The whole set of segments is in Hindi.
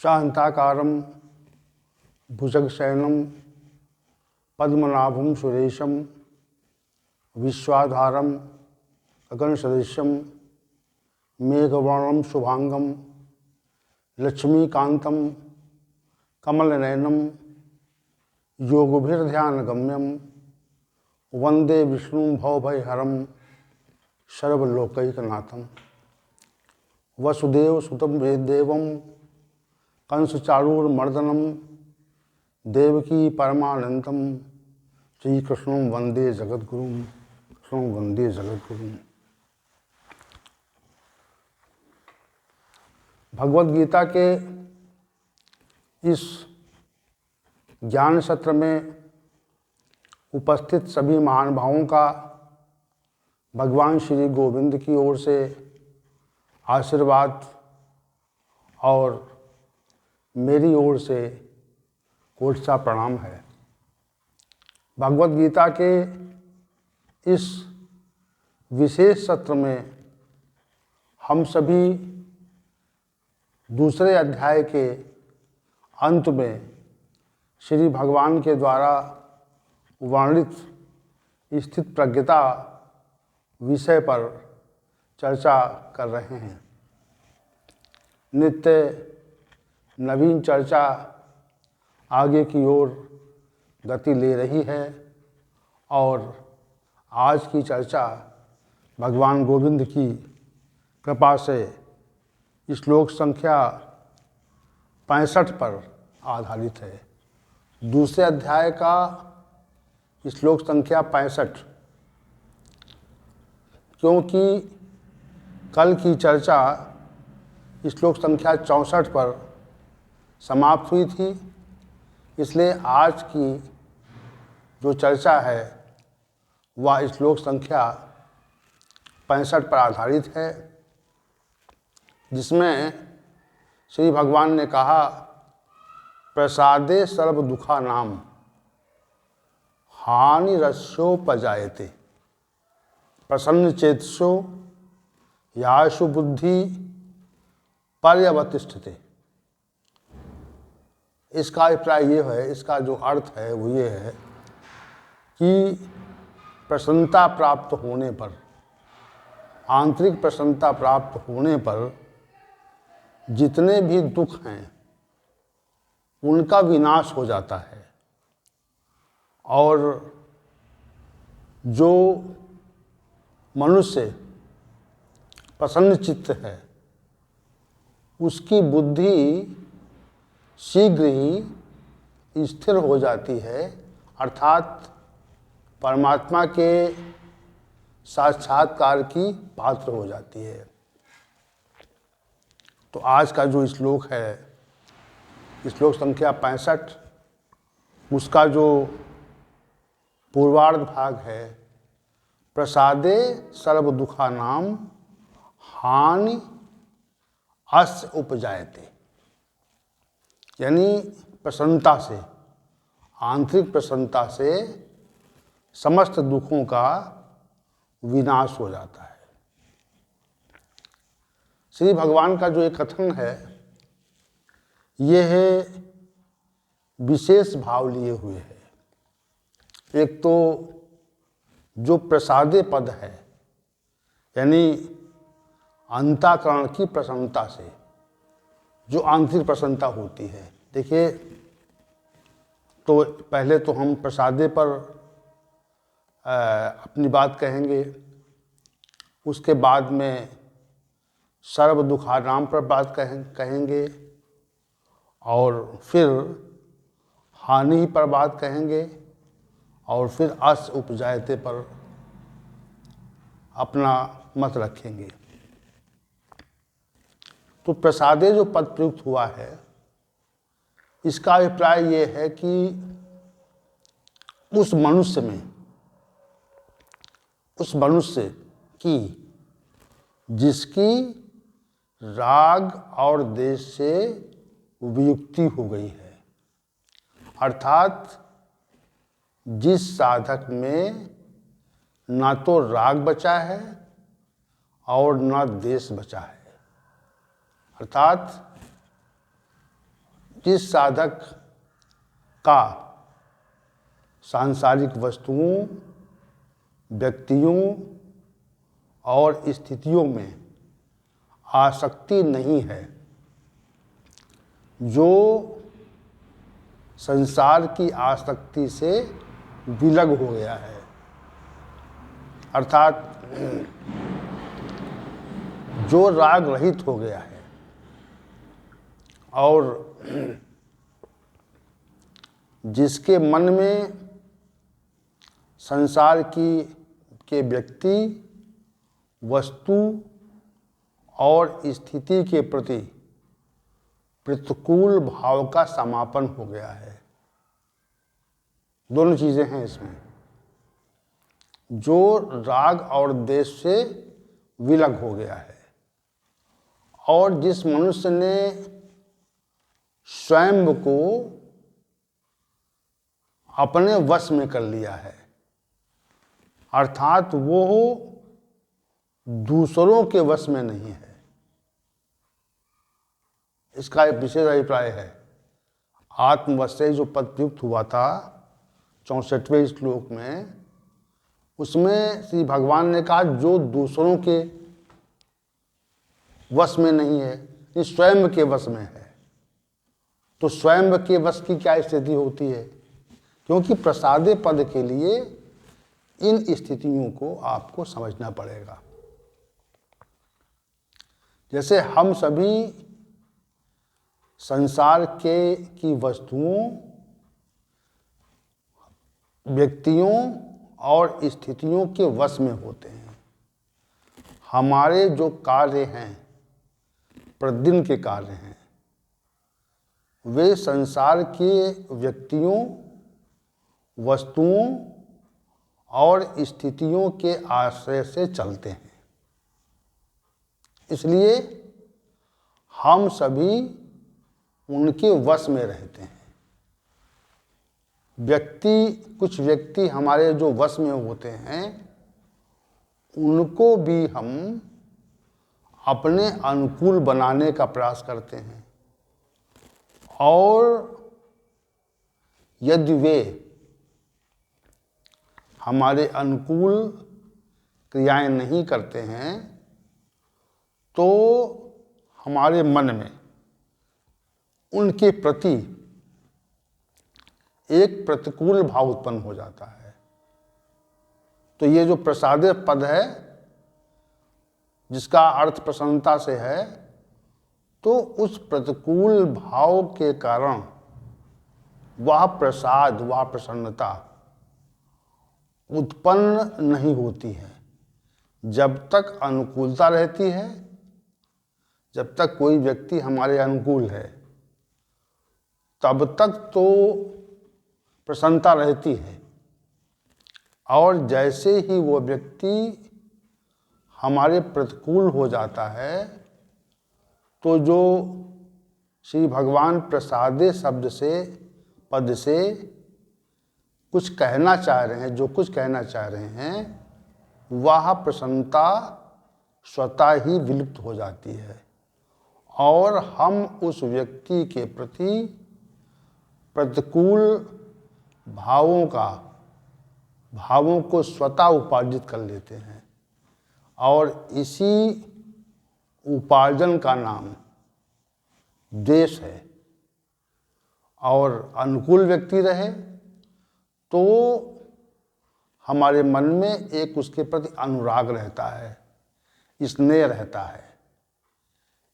शांताकारं भुजगशयनं पद्मनाभं सुरेशं विश्वाधारं गगनसदृशं मेघवर्णं शुभांगं लक्ष्मीकान्तं कमलनयनं योगभिर्ध्यानगम्यं वंदे विष्णुं भवभयहरं सर्वलोकैकनाथं। वसुदेवसुतं देवं कंसचाणूरमर्दनं देवकी परमानंदं श्रीकृष्णं वंदे जगद्गुरुं। कृष्णं वंदे जगद्गुरुं। भगवद गीता के इस ज्ञान सत्र में उपस्थित सभी महानुभावों का भगवान श्री गोविंद की ओर से आशीर्वाद और मेरी ओर से कोटि सा प्रणाम है। भगवद गीता के इस विशेष सत्र में हम सभी दूसरे अध्याय के अंत में श्री भगवान के द्वारा वर्णित स्थित प्रज्ञता विषय पर चर्चा कर रहे हैं। नित्य नवीन चर्चा आगे की ओर गति ले रही है और आज की चर्चा भगवान गोविंद की कृपा से श्लोक संख्या 65 पर आधारित है। दूसरे अध्याय का श्लोक संख्या 65, क्योंकि कल की चर्चा श्लोक संख्या 64 पर समाप्त हुई थी, इसलिए आज की जो चर्चा है वह श्लोक संख्या 65 पर आधारित है, जिसमें श्री भगवान ने कहा, प्रसादे सर्व दुखा नाम हानि रस्योपजायते प्रसन्न चेतसो याशु बुद्धि पर्यवतिष्ठते। इसका अभिप्राय ये है, इसका जो अर्थ है वो ये है कि प्रसन्नता प्राप्त होने पर, आंतरिक प्रसन्नता प्राप्त होने पर जितने भी दुख हैं उनका विनाश हो जाता है और जो मनुष्य प्रसन्न चित्त है उसकी बुद्धि शीघ्र ही स्थिर हो जाती है, अर्थात परमात्मा के साक्षात्कार की पात्र हो जाती है। तो आज का जो श्लोक है, श्लोक संख्या 65, उसका जो पूर्वार्ध भाग है, प्रसादे सर्व दुखा नाम हानि अस्य उपजायते, यानी प्रसन्नता से, आंतरिक प्रसन्नता से समस्त दुखों का विनाश हो जाता है। श्री भगवान का जो एक कथन है ये है विशेष भाव लिए हुए है। एक तो जो प्रसादे पद है, यानी अंतःकरण की प्रसन्नता से जो आंतरिक प्रसन्नता होती है। देखिए, तो पहले तो हम प्रसादे पर अपनी बात कहेंगे, उसके बाद में सर्व दुखानाम पर बात कहेंगे और फिर हानि पर बात कहेंगे और फिर अस उपजायते पर अपना मत रखेंगे। तो प्रसादे जो पद प्रयुक्त हुआ है, इसका अभिप्राय ये है कि उस मनुष्य की जिसकी राग और द्वेष से वियुक्ति हो गई है, अर्थात जिस साधक में ना तो राग बचा है और ना द्वेष बचा है, अर्थात जिस साधक का सांसारिक वस्तुओं, व्यक्तियों और स्थितियों में आसक्ति नहीं है, जो संसार की आसक्ति से विलग हो गया है, अर्थात जो राग रहित हो गया है और जिसके मन में संसार के व्यक्ति, वस्तु और स्थिति के प्रति प्रतिकूल भाव का समापन हो गया है। दोनों चीज़ें हैं इसमें। जो राग और द्वेष से विलग हो गया है और जिस मनुष्य ने स्वयं को अपने वश में कर लिया है, अर्थात वो दूसरों के वश में नहीं है। इसका एक विशेष अभिप्राय है। आत्मवश से जो पद प्रयुक्त हुआ था 64वें श्लोक में, उसमें श्री भगवान ने कहा जो दूसरों के वश में नहीं है, ये स्वयं के वश में है। तो स्वयं के वश की क्या स्थिति होती है? क्योंकि प्रसादे पद के लिए इन स्थितियों को आपको समझना पड़ेगा। जैसे हम सभी संसार की वस्तुओं, व्यक्तियों और स्थितियों के वश में होते हैं। हमारे जो कार्य हैं, प्रतिदिन के कार्य हैं, वे संसार के व्यक्तियों, वस्तुओं और स्थितियों के आश्रय से चलते हैं। इसलिए हम सभी उनके वश में रहते हैं। कुछ व्यक्ति हमारे जो वश में होते हैं, उनको भी हम अपने अनुकूल बनाने का प्रयास करते हैं, और यदि वे हमारे अनुकूल क्रियाएं नहीं करते हैं तो हमारे मन में उनके प्रति एक प्रतिकूल भाव उत्पन्न हो जाता है। तो ये जो प्रसादे पद है, जिसका अर्थ प्रसन्नता से है, तो उस प्रतिकूल भाव के कारण वह प्रसाद, वह प्रसन्नता उत्पन्न नहीं होती है। जब तक अनुकूलता रहती है, जब तक कोई व्यक्ति हमारे अनुकूल है, तब तक तो प्रसन्नता रहती है। और जैसे ही वो व्यक्ति हमारे प्रतिकूल हो जाता है, तो जो श्री भगवान प्रसादे शब्द से, पद से कुछ कहना चाह रहे हैं, जो कुछ कहना चाह रहे हैं, वह प्रसन्नता स्वतः ही विलुप्त हो जाती है और हम उस व्यक्ति के प्रति प्रतिकूल भावों को स्वतः उपार्जित कर लेते हैं। और इसी उपार्जन का नाम द्वेष है। और अनुकूल व्यक्ति रहे तो हमारे मन में एक उसके प्रति अनुराग रहता है, स्नेह रहता है।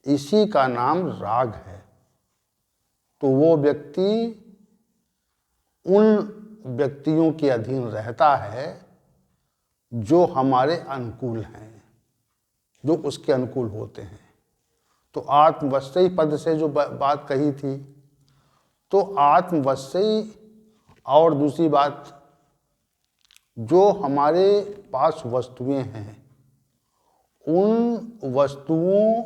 इसी का नाम राग है। तो वो व्यक्ति उन व्यक्तियों के अधीन रहता है जो हमारे अनुकूल हैं, जो उसके अनुकूल होते हैं। तो आत्मवश्यी पद से जो बात कही थी, तो आत्मवश्यी और दूसरी बात, जो हमारे पास वस्तुएं हैं, उन वस्तुओं,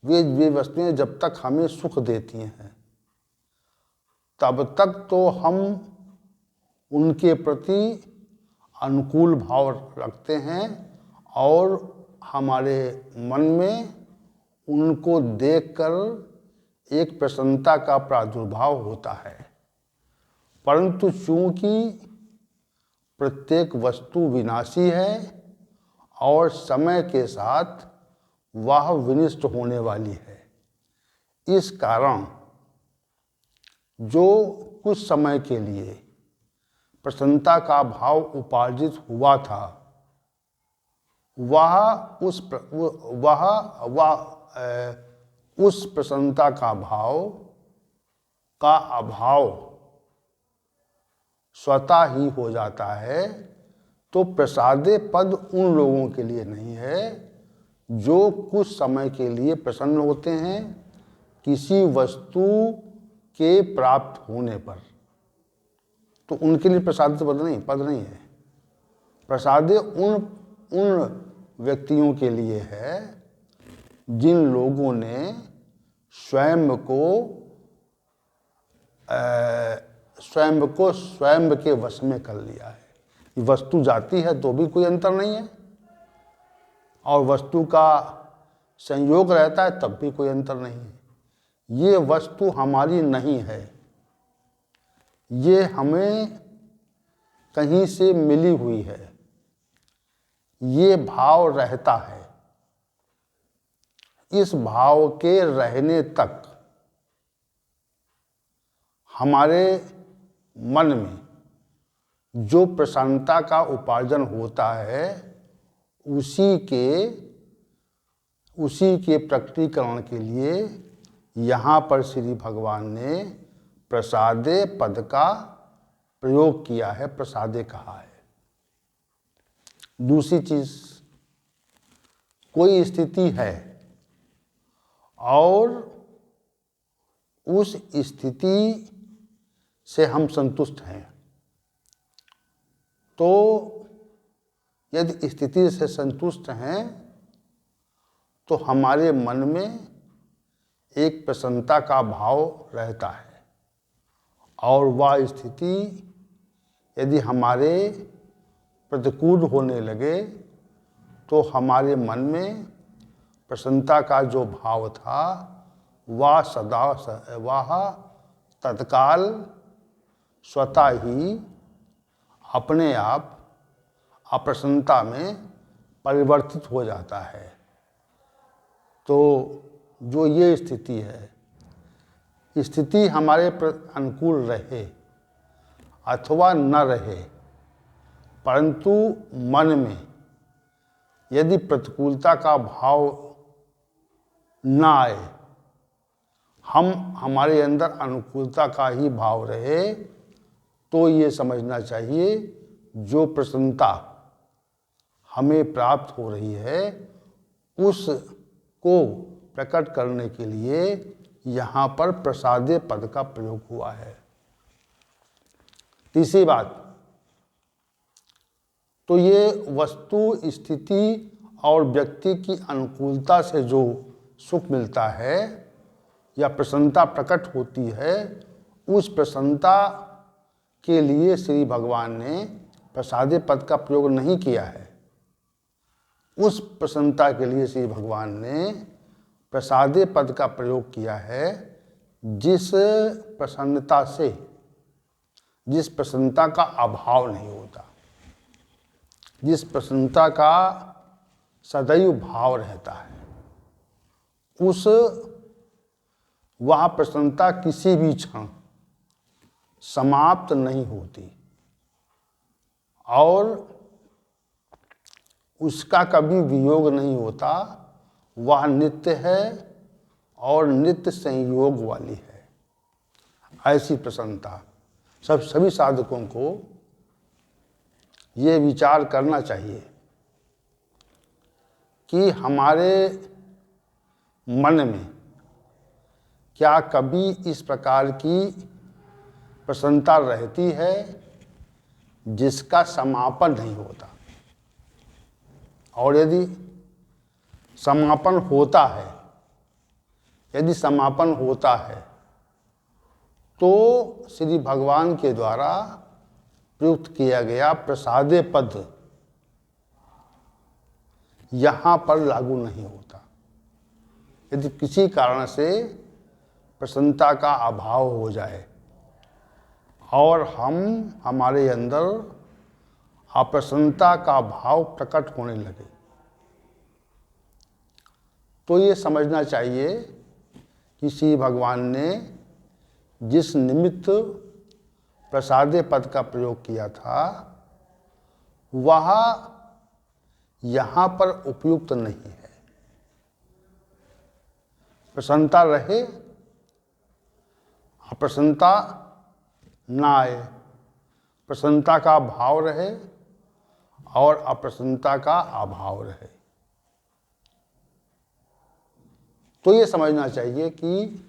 वे वस्तुएं जब तक हमें सुख देती हैं, तब तक तो हम उनके प्रति अनुकूल भाव रखते हैं और हमारे मन में उनको देखकर एक प्रसन्नता का प्रादुर्भाव होता है, परंतु चूंकि प्रत्येक वस्तु विनाशी है और समय के साथ वह विनष्ट होने वाली है, इस कारण जो कुछ समय के लिए प्रसन्नता का भाव उपार्जित हुआ था, उस प्रसन्नता का भाव का अभाव स्वतः ही हो जाता है। तो प्रसादे पद उन लोगों के लिए नहीं है जो कुछ समय के लिए प्रसन्न होते हैं किसी वस्तु के प्राप्त होने पर, तो उनके लिए प्रसाद पद नहीं है। प्रसादे उन व्यक्तियों के लिए है जिन लोगों ने स्वयं के वश में कर लिया है। ये वस्तु जाती है तो भी कोई अंतर नहीं है, और वस्तु का संयोग रहता है तब भी कोई अंतर नहीं है। ये वस्तु हमारी नहीं है, ये हमें कहीं से मिली हुई है, ये भाव रहता है। इस भाव के रहने तक हमारे मन में जो प्रसन्नता का उपार्जन होता है उसी के प्रकटीकरण के लिए यहाँ पर श्री भगवान ने प्रसादे पद का प्रयोग किया है, प्रसादे कहा है। दूसरी चीज, कोई स्थिति है और उस स्थिति से हम संतुष्ट हैं, तो यदि स्थिति से संतुष्ट हैं तो हमारे मन में एक प्रसन्नता का भाव रहता है, और वह स्थिति यदि हमारे प्रतिकूल होने लगे तो हमारे मन में प्रसन्नता का जो भाव था वह तत्काल स्वतः ही अपने आप अप्रसन्नता में परिवर्तित हो जाता है। तो जो ये स्थिति है, स्थिति हमारे अनुकूल रहे अथवा न रहे, परंतु मन में यदि प्रतिकूलता का भाव न आए, हमारे अंदर अनुकूलता का ही भाव रहे, तो ये समझना चाहिए जो प्रसन्नता हमें प्राप्त हो रही है उसको प्रकट करने के लिए यहाँ पर प्रसादे पद का प्रयोग हुआ है। तीसरी बात, तो ये वस्तु, स्थिति और व्यक्ति की अनुकूलता से जो सुख मिलता है या प्रसन्नता प्रकट होती है, उस प्रसन्नता के लिए श्री भगवान ने प्रसादे पद का प्रयोग नहीं किया है। उस प्रसन्नता के लिए श्री भगवान ने प्रसादे पद का प्रयोग किया है जिस प्रसन्नता का अभाव नहीं होता, जिस प्रसन्नता का सदैव भाव रहता है, वह प्रसन्नता किसी भी क्षण समाप्त नहीं होती और उसका कभी वियोग नहीं होता। वह नित्य है और नित्य संयोग वाली है। ऐसी प्रसन्नता सभी साधकों को ये विचार करना चाहिए कि हमारे मन में क्या कभी इस प्रकार की प्रसन्नता रहती है जिसका समापन नहीं होता, और यदि समापन होता है तो श्री भगवान के द्वारा प्रयुक्त किया गया प्रसादे पद यहाँ पर लागू नहीं होता। यदि किसी कारण से प्रसन्नता का अभाव हो जाए और हमारे अंदर अप्रसन्नता का भाव प्रकट होने लगे, तो ये समझना चाहिए कि श्री भगवान ने जिस निमित्त प्रसादे पद का प्रयोग किया था वह यहाँ पर उपयुक्त नहीं है। प्रसन्नता रहे, अप्रसन्नता ना आए, प्रसन्नता का भाव रहे और अप्रसन्नता का अभाव रहे। तो ये समझना चाहिए कि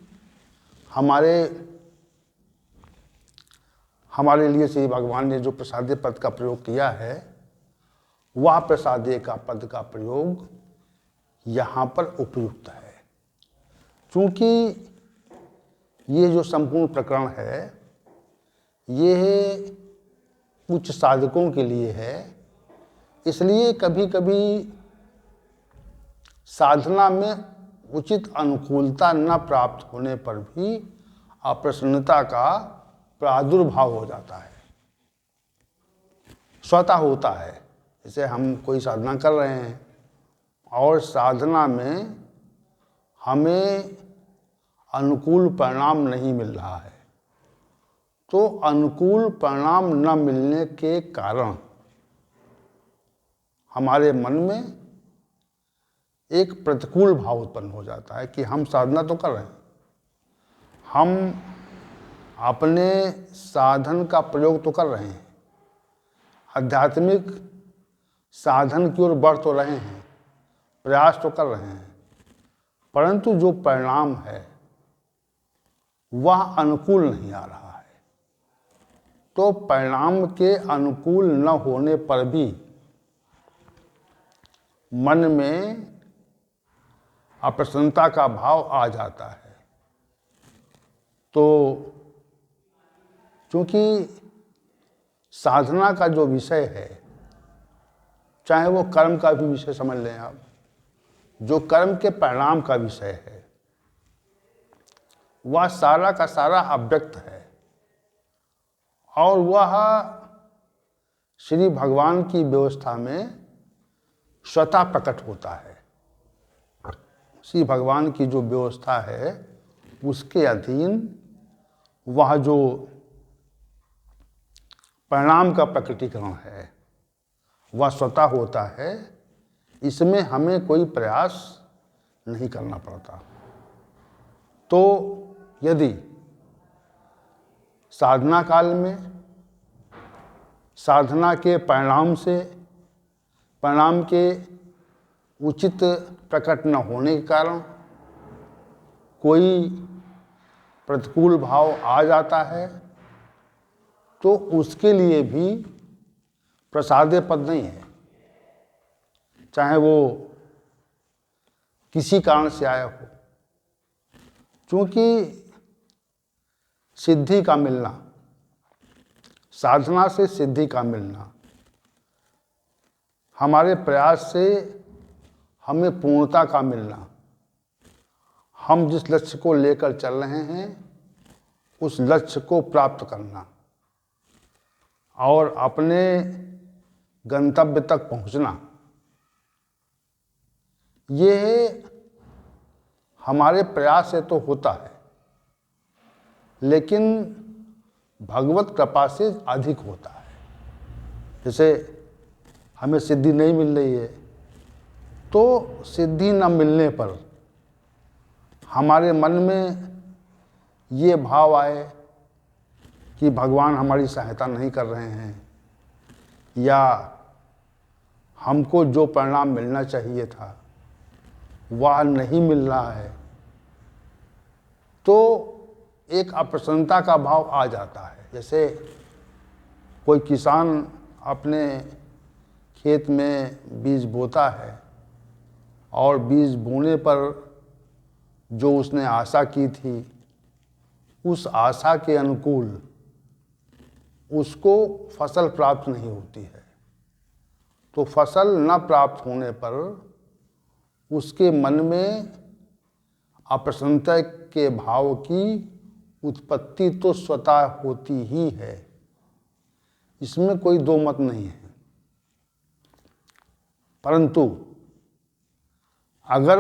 हमारे लिए श्री भगवान ने जो प्रसादे पद का प्रयोग किया है वह प्रसादे का पद का प्रयोग यहाँ पर उपयुक्त है। क्योंकि ये जो संपूर्ण प्रकरण है ये उच्च साधकों के लिए है, इसलिए कभी कभी साधना में उचित अनुकूलता न प्राप्त होने पर भी अप्रसन्नता का प्रादुर्भाव हो जाता है, स्वतः होता है। जैसे हम कोई साधना कर रहे हैं और साधना में हमें अनुकूल परिणाम नहीं मिल रहा है, तो अनुकूल परिणाम न मिलने के कारण हमारे मन में एक प्रतिकूल भाव उत्पन्न हो जाता है कि हम साधना तो कर रहे हैं, हम अपने साधन का प्रयोग तो कर रहे हैं, आध्यात्मिक साधन की ओर बढ़ तो रहे हैं, प्रयास तो कर रहे हैं, परंतु जो परिणाम है वह अनुकूल नहीं आ रहा है। तो परिणाम के अनुकूल न होने पर भी मन में अप्रसन्नता का भाव आ जाता है। तो क्योंकि साधना का जो विषय है, चाहे वो कर्म का भी विषय समझ लें आप, जो कर्म के परिणाम का विषय है वह सारा का सारा अव्यक्त है और वह श्री भगवान की व्यवस्था में स्वतः प्रकट होता है। श्री भगवान की जो व्यवस्था है उसके अधीन वह जो परिणाम का प्रकटीकरण है वह स्वतः होता है, इसमें हमें कोई प्रयास नहीं करना पड़ता। तो यदि साधना काल में साधना के परिणाम के उचित प्रकट न होने के कारण कोई प्रतिकूल भाव आ जाता है, तो उसके लिए भी प्रसादे पद नहीं है, चाहे वो किसी कारण से आया हो। क्योंकि सिद्धि का मिलना, साधना से सिद्धि का मिलना, हमारे प्रयास से हमें पूर्णता का मिलना, हम जिस लक्ष्य को लेकर चल रहे हैं उस लक्ष्य को प्राप्त करना और अपने गंतव्य तक पहुंचना, ये हमारे प्रयास से तो होता है, लेकिन भगवत कृपा से अधिक होता है। जैसे हमें सिद्धि नहीं मिल रही है, तो सिद्धि न मिलने पर हमारे मन में ये भाव आए कि भगवान हमारी सहायता नहीं कर रहे हैं या हमको जो परिणाम मिलना चाहिए था वह नहीं मिल रहा है, तो एक अप्रसन्नता का भाव आ जाता है। जैसे कोई किसान अपने खेत में बीज बोता है और बीज बोने पर जो उसने आशा की थी उस आशा के अनुकूल उसको फसल प्राप्त नहीं होती है, तो फसल न प्राप्त होने पर उसके मन में अप्रसन्नता के भाव की उत्पत्ति तो स्वतः होती ही है, इसमें कोई दो मत नहीं है। परंतु अगर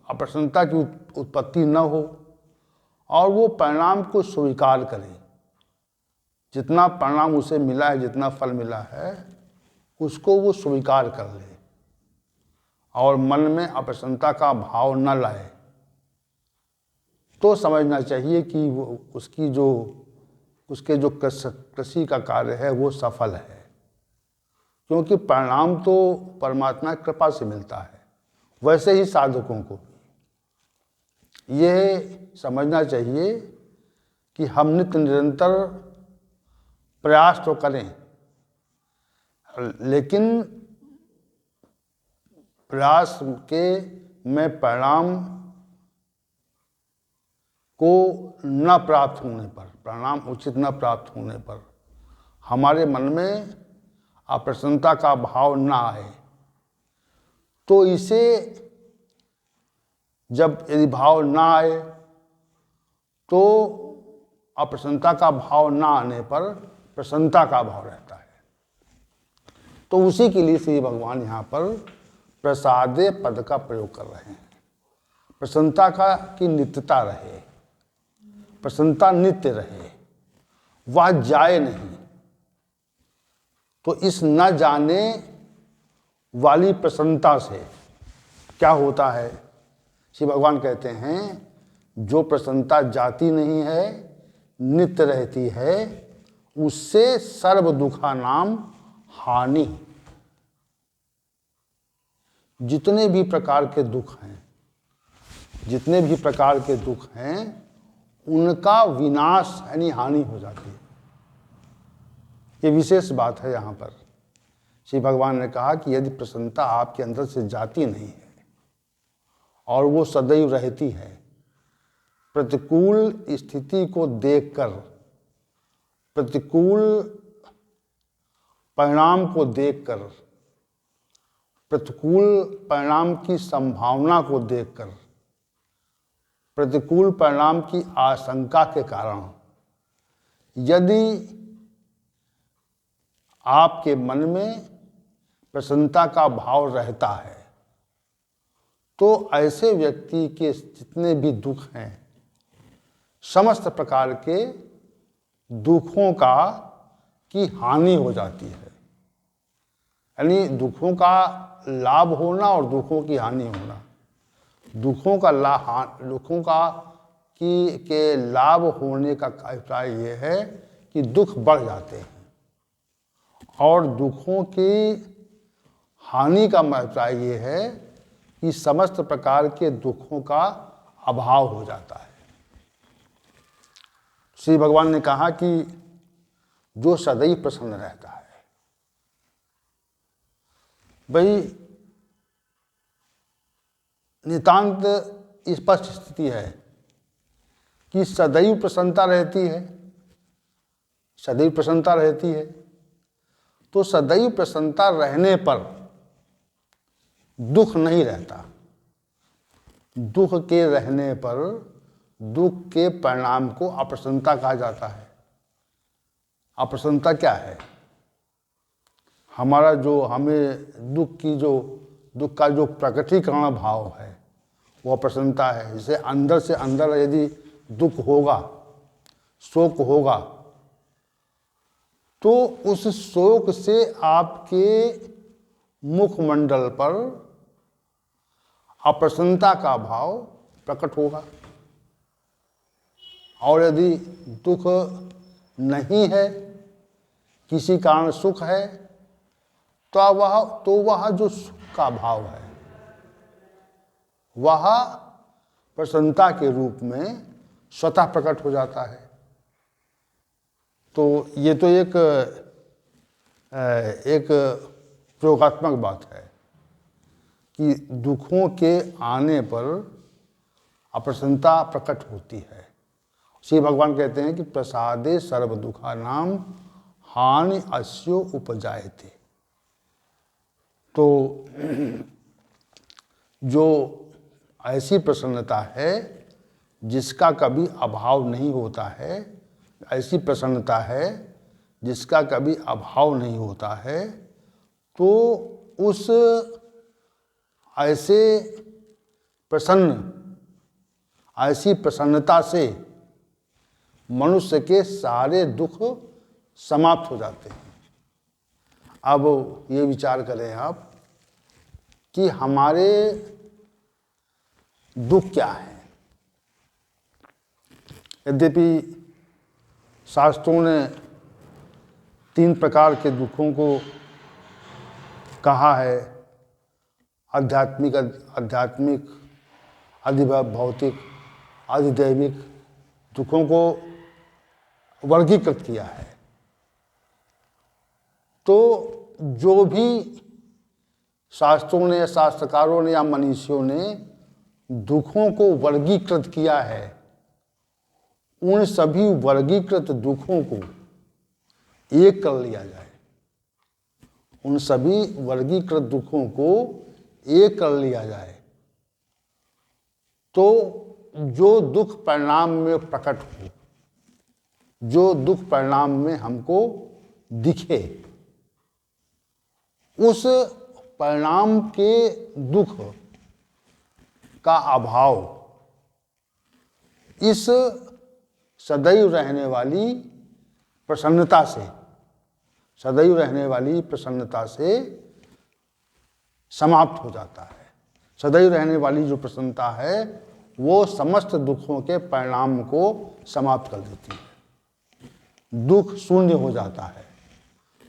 अप्रसन्नता की उत्पत्ति न हो और वो परिणाम को स्वीकार करे, जितना परिणाम उसे मिला है, जितना फल मिला है, उसको वो स्वीकार कर ले और मन में अप्रसन्नता का भाव न लाए, तो समझना चाहिए कि वो उसके जो कृषि का कार्य है वो सफल है, क्योंकि परिणाम तो परमात्मा की कृपा से मिलता है। वैसे ही साधकों को यह समझना चाहिए कि हम नित्य निरंतर प्रयास तो करें, लेकिन प्रयास के में परिणाम को न प्राप्त होने पर, परिणाम उचित न प्राप्त होने पर हमारे मन में अप्रसन्नता का भाव न आए, तो इसे जब यदि भाव न आए तो अप्रसन्नता का भाव न आने पर प्रसन्नता का भाव रहता है। तो उसी के लिए श्री भगवान यहाँ पर प्रसादे पद का प्रयोग कर रहे हैं। प्रसन्नता का की नित्यता रहे, प्रसन्नता नित्य रहे, वह जाए नहीं। तो इस न जाने वाली प्रसन्नता से क्या होता है? श्री भगवान कहते हैं जो प्रसन्नता जाती नहीं है, नित्य रहती है, उससे सर्व दुखा नाम हानि। जितने भी प्रकार के दुख हैं, जितने भी प्रकार के दुख हैं, उनका विनाश यानी हानि हो जाती है। ये विशेष बात है। यहाँ पर श्री भगवान ने कहा कि यदि प्रसन्नता आपके अंदर से जाती नहीं है और वो सदैव रहती है, प्रतिकूल स्थिति को देखकर, प्रतिकूल परिणाम को देखकर, प्रतिकूल परिणाम की संभावना को देखकर, प्रतिकूल परिणाम की आशंका के कारण यदि आपके मन में प्रसन्नता का भाव रहता है, तो ऐसे व्यक्ति के जितने भी दुख हैं, समस्त प्रकार के दुखों का की हानि हो जाती है। यानी दुखों का लाभ होना और दुखों की हानि होना। दुखों का के लाभ होने का अभिप्राय ये है कि दुख बढ़ जाते हैं, और दुखों की हानि का अभिप्राय ये है कि समस्त प्रकार के दुखों का अभाव हो जाता है। श्री भगवान ने कहा कि जो सदैव प्रसन्न रहता है, भाई नितांत स्पष्ट स्थिति है कि सदैव प्रसन्नता रहती है, सदैव प्रसन्नता रहती है। तो सदैव प्रसन्नता रहने पर दुख नहीं रहता। दुख के रहने पर दुख के परिणाम को अप्रसन्नता कहा जाता है। अप्रसन्नता क्या है? हमारा जो हमें दुख का जो प्रकटीकरण भाव है वो अप्रसन्नता है। जैसे अंदर से अंदर यदि दुख होगा, शोक होगा, तो उस शोक से आपके मुखमंडल पर अप्रसन्नता का भाव प्रकट होगा। और यदि दुख नहीं है, किसी कारण सुख है, तो वह जो सुख का भाव है वह प्रसन्नता के रूप में स्वतः प्रकट हो जाता है। तो ये तो एक प्रयोगात्मक बात है कि दुखों के आने पर अप्रसन्नता प्रकट होती है। श्री भगवान कहते हैं कि प्रसादे सर्व दुखा नाम हानि अस्यो उपजायते। तो जो ऐसी प्रसन्नता है जिसका कभी अभाव नहीं होता है, ऐसी प्रसन्नता है जिसका कभी अभाव नहीं होता है। तो उस ऐसे ऐसी प्रसन्नता से मनुष्य के सारे दुख समाप्त हो जाते हैं। अब ये विचार करें आप कि हमारे दुख क्या है। यद्यपि शास्त्रों ने 3 प्रकार के दुखों को कहा है, आध्यात्मिक, अधिभौतिक, अधिदैविक दुखों को वर्गीकृत किया है। तो जो भी शास्त्रों ने, शास्त्रकारों ने या मनीषियों ने दुखों को वर्गीकृत किया है, उन सभी वर्गीकृत दुखों को एक कर लिया जाए, उन सभी वर्गीकृत दुखों को एक कर लिया जाए, तो जो दुख परिणाम में प्रकट हो, जो दुख परिणाम में हमको दिखे, उस परिणाम के दुख का अभाव इस सदैव रहने वाली प्रसन्नता से, सदैव रहने वाली प्रसन्नता से समाप्त हो जाता है। सदैव रहने वाली जो प्रसन्नता है वो समस्त दुखों के परिणाम को समाप्त कर देती है। दुख शून्य हो जाता है,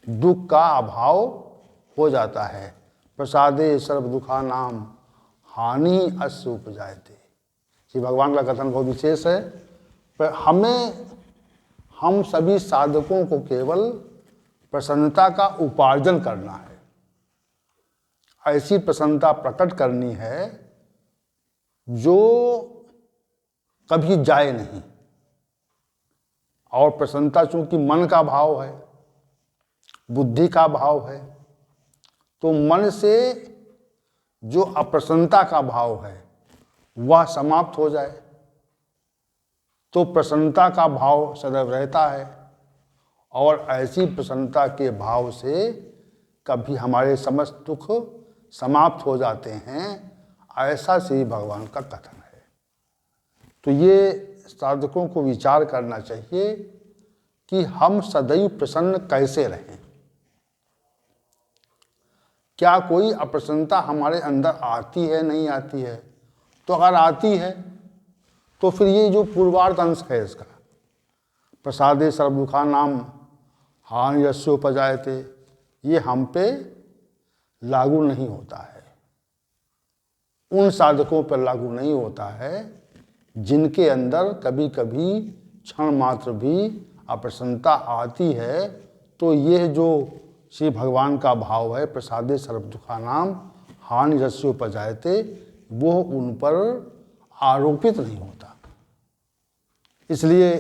दुख का अभाव हो जाता है। प्रसादे सर्व दुखा नाम हानि अस्य उपजायते। श्री भगवान का कथन बहुत विशेष है, पर हम सभी साधकों को केवल प्रसन्नता का उपार्जन करना है, ऐसी प्रसन्नता प्रकट करनी है जो कभी जाए नहीं। और प्रसन्नता चूंकि मन का भाव है, बुद्धि का भाव है, तो मन से जो अप्रसन्नता का भाव है वह समाप्त हो जाए तो प्रसन्नता का भाव सदैव रहता है। और ऐसी प्रसन्नता के भाव से कभी हमारे समस्त दुख समाप्त हो जाते हैं, ऐसा श्री भगवान का कथन है। तो ये साधकों को विचार करना चाहिए कि हम सदैव प्रसन्न कैसे रहें। क्या कोई अप्रसन्नता हमारे अंदर आती है, नहीं आती है? तो अगर आती है तो फिर ये जो पूर्वार्ध अंश है इसका, प्रसादे सर्व दुखा नाम हानि यस्य उपजायते, ये हम पे लागू नहीं होता है। उन साधकों पर लागू नहीं होता है जिनके अंदर कभी कभी क्षण मात्र भी अप्रसन्नता आती है। तो यह जो श्री भगवान का भाव है, प्रसादे सर्व दुखा नाम हानि यस्य उपजायते, वो उन पर आरोपित नहीं होता। इसलिए